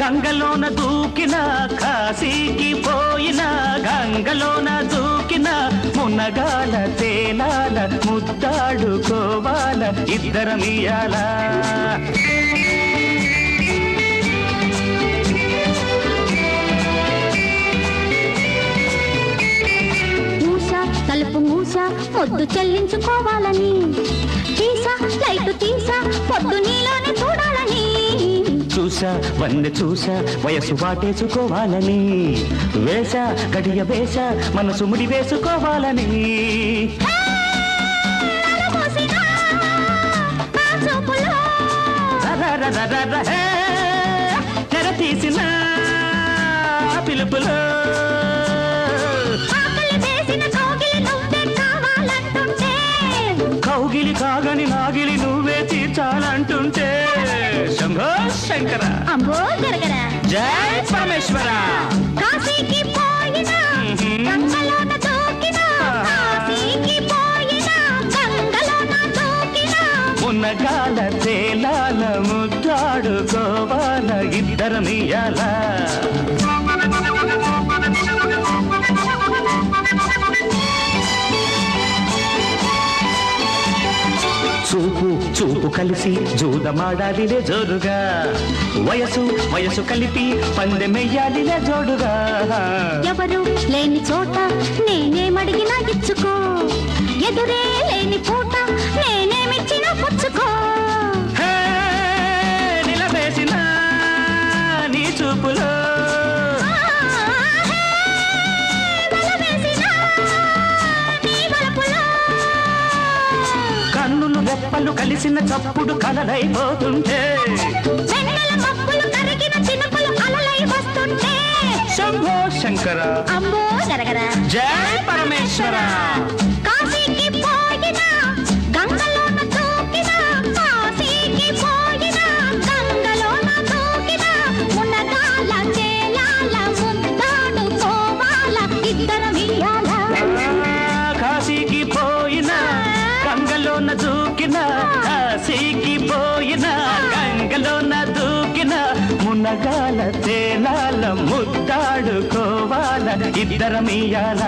గంగలోన దూకిన కాశీకి పోయిన గంగలోన దూకిన మునగాల తేలాల ముద్దాడుకోవాల ఇద్దరమియాల మూస తలుపు మూస పొద్దు చెల్లించుకోవాలని తీసా లైటు తీసా పొద్దు నీలోనే చూడాలని చూసా వన్నె చూసా వయసు వాటేసుకోవాలని వేస గడియ వేస మనసు ముడి వేసుకోవాలని తెర తీసిన పిలుపులో కౌగిలి కాగని నాగిలి నువ్వే తీర్చాలంటుంటే శంభో శంకర అంబో జరగర జై పరమేశ్వర కాశీకి పోయినా గంగలోన దూకినా కాశీకి పోయినా గంగలోన దూకినా మునగాల తేలాల ముద్దాడుకోవాల ఇద్దరమియాల చూపు చూపు కలిసి జూదమాడాలిలే జోరుగా వయసు వయసు కలిపి పందెమెయ్యాలిలే జోడుగా ఎవరు లేని చోట నేనేమడిగినా ఇచ్చుకో ఎదురే లేని పూట నేనేమిచ్చిన పుచ్చుకో నిలవేసిన నీ చూపులో కన్నులు రెప్పలు కలిసిన చప్పుడు కలలైపోతుంటే శంభో శంకర అంబో జరగర జై పరమేశ్వర కాశీకి పోయినా గంగలోన దూకినా కాశీకి పోయినా గంగలోన దూకినా మునగాల తేలాల ముద్దాడుకోవాల ఇద్దరమియాల కాశీకి పోయినా గంగలోన దూకిన కాశీకి పోయినా గంగలోన దూకిన మునగాల తేలాల ముద్దాడుకోవాల ఇద్దరమియాల